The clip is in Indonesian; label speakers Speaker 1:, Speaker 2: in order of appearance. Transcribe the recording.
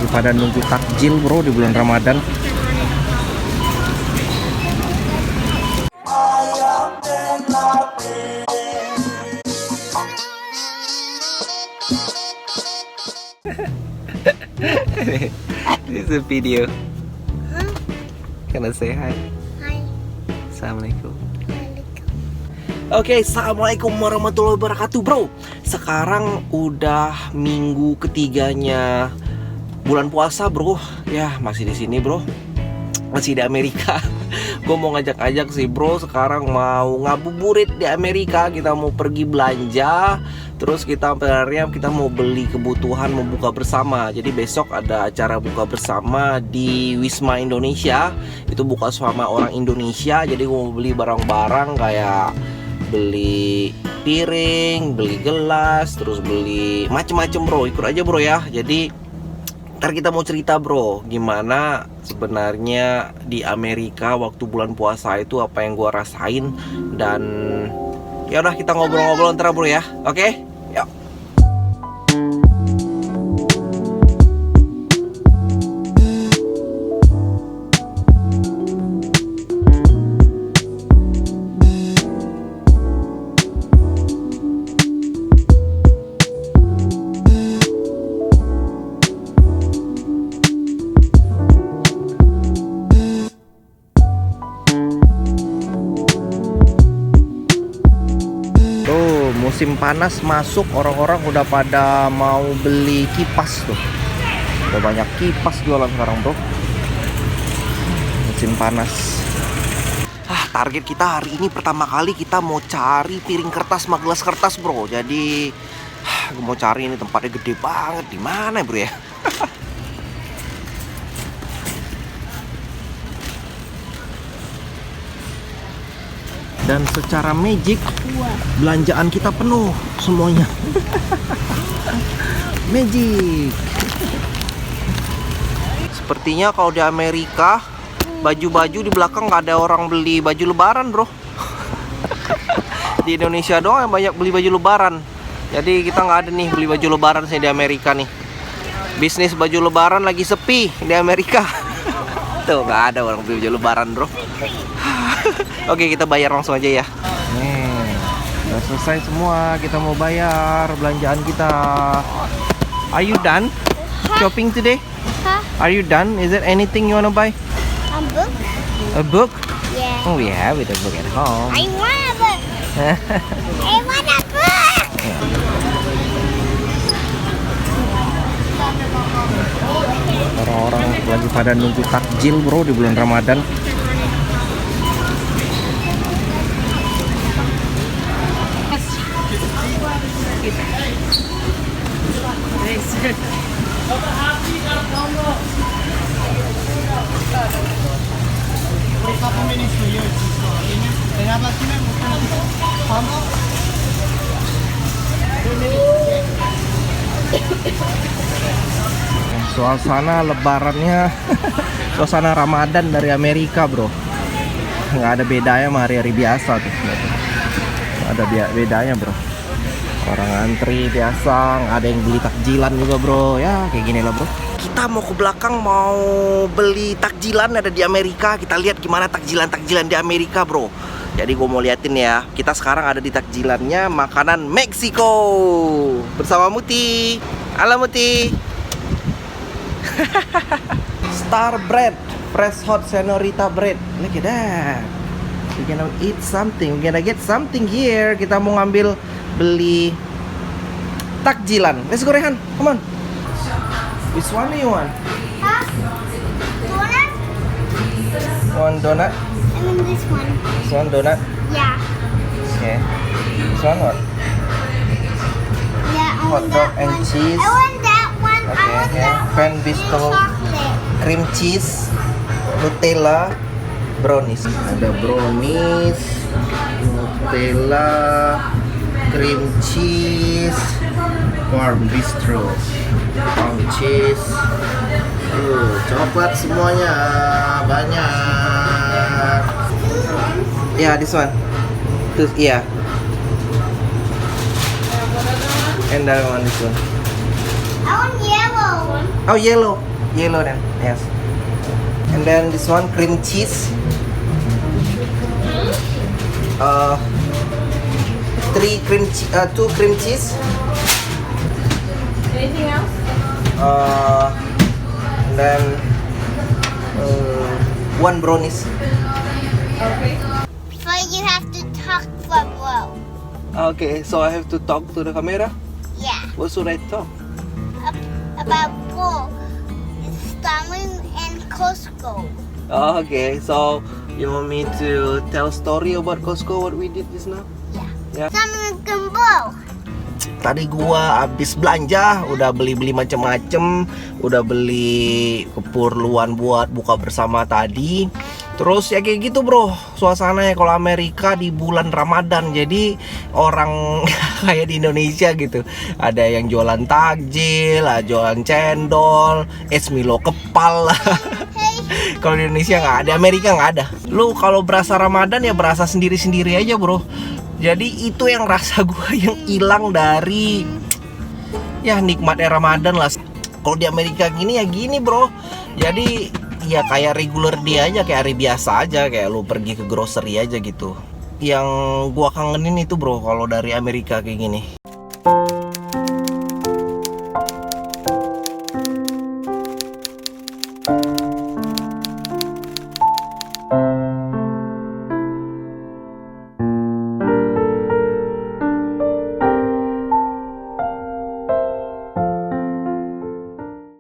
Speaker 1: lagi pada nunggu takjil bro di bulan Ramadan. This is a video. Can I say hi?
Speaker 2: Hi.
Speaker 1: Assalamualaikum. Oke, assalamualaikum warahmatullahi wabarakatuh, bro. Sekarang udah minggu ketiganya bulan puasa, bro. Ya masih di sini, bro. Masih di Amerika. Gue mau ngajak-ngajak sih, bro. Sekarang mau ngabuburit di Amerika. Kita mau pergi belanja. Terus kita mau beli kebutuhan, mau buka bersama. Jadi besok ada acara buka bersama di Wisma Indonesia. Itu buka sama orang Indonesia. Jadi gue mau beli barang-barang kayak beli piring, beli gelas, terus beli macem-macem, bro. Ikut aja, bro, ya. Jadi ntar kita mau cerita, bro, gimana sebenarnya di Amerika waktu bulan puasa itu, apa yang gua rasain. Dan ya udah, kita ngobrol-ngobrol ntar, bro, ya. Oke? Yuk. Musim panas masuk, orang-orang udah pada mau beli kipas tuh. Udah banyak kipas jualan sekarang, bro. Musim panas. Target kita hari ini pertama kali kita mau cari piring kertas sama gelas kertas, bro. Jadi gue mau cari, ini tempatnya gede banget. Di mana, bro, ya? Dan secara magic belanjaan kita penuh semuanya. Magic. Sepertinya kalau di Amerika baju-baju di belakang nggak ada orang beli baju lebaran, bro. Di Indonesia doang yang banyak beli baju lebaran. Jadi kita nggak ada nih beli baju lebaran sih di Amerika nih. Bisnis baju lebaran lagi sepi di Amerika. Tuh, nggak ada orang beli baju lebaran, bro. Oke, kita bayar langsung aja ya. Nih, udah selesai semua. Kita mau bayar belanjaan kita. Are you done shopping today?
Speaker 2: Huh?
Speaker 1: Are you done? Is there anything you wanna buy?
Speaker 2: A book?
Speaker 1: A book?
Speaker 2: Yeah.
Speaker 1: Oh, we have it, a book at home.
Speaker 2: I want a book. I want a book.
Speaker 1: Orang-orang lagi pada nunggu takjil, bro, di bulan Ramadan. Suasana lebarannya suasana Ramadan dari Amerika, bro. Nggak ada bedanya sama hari-hari biasa tuh. Nggak ada bedanya, bro. Orang antri biasa, nggak ada yang beli takjilan juga, bro. Ya kayak gini lah, bro. Kita mau ke belakang mau beli takjilan, ada di Amerika. Kita lihat gimana takjilan di Amerika, bro. Jadi gue mau liatin ya. Kita sekarang ada di takjilannya makanan Meksiko bersama Muti. Halo, Muti. Star bread, fresh hot senorita bread. Look at that. We're gonna eat something. We're gonna get something here. Kita mau ngambil beli takjilan. Let's go, Rehan. Come on. Which one do you want?
Speaker 2: Huh? Donut?
Speaker 1: One donut.
Speaker 2: I mean this one.
Speaker 1: This one donut.
Speaker 2: Yeah.
Speaker 1: Okay. This one what?
Speaker 2: Yeah, I
Speaker 1: Hot
Speaker 2: want
Speaker 1: dog
Speaker 2: that
Speaker 1: and
Speaker 2: one.
Speaker 1: cheese.
Speaker 2: I want that one. I
Speaker 1: Okay,
Speaker 2: want
Speaker 1: okay.
Speaker 2: that
Speaker 1: Pan
Speaker 2: one.
Speaker 1: bistro,
Speaker 2: Chocolate.
Speaker 1: cream cheese, Nutella, brownies. Ada brownies, Nutella, cream cheese, warm bistro, warm cheese, coklat semuanya banyak. Yeah, this one. This, yeah. And that one, this one.
Speaker 2: I want yellow.
Speaker 1: Oh, yellow. Yellow then, yes. And then this one cream cheese. Two cream cheese.
Speaker 3: Anything else?
Speaker 1: And then one brownies.
Speaker 3: Okay.
Speaker 2: So you have to talk for bro.
Speaker 1: Okay, so I have to talk to the camera.
Speaker 2: Yeah.
Speaker 1: What should I talk?
Speaker 2: About bro. Stalin and Costco.
Speaker 1: Okay, so you want me to tell story about Costco what we did just now?
Speaker 2: Yeah.
Speaker 1: Ya.
Speaker 2: Stalin and bro.
Speaker 1: Tadi gua habis belanja, udah beli-beli macem-macem, udah beli keperluan buat buka bersama tadi. Terus ya kayak gitu bro, suasananya kalau Amerika di bulan Ramadan. Jadi orang kayak di Indonesia gitu. Ada yang jualan takjil, jualan cendol, es Milo kepal. Kalau di Indonesia nggak ada, Amerika nggak ada. Lu kalau berasa Ramadan ya berasa sendiri-sendiri aja bro. Jadi itu yang rasa gue yang hilang dari ya nikmatnya Ramadan lah. Kalau di Amerika gini ya gini bro. Jadi ya kayak regular dia aja, kayak hari biasa aja, kayak lu pergi ke grocery aja gitu. Yang gua kangenin itu bro kalau dari Amerika kayak gini.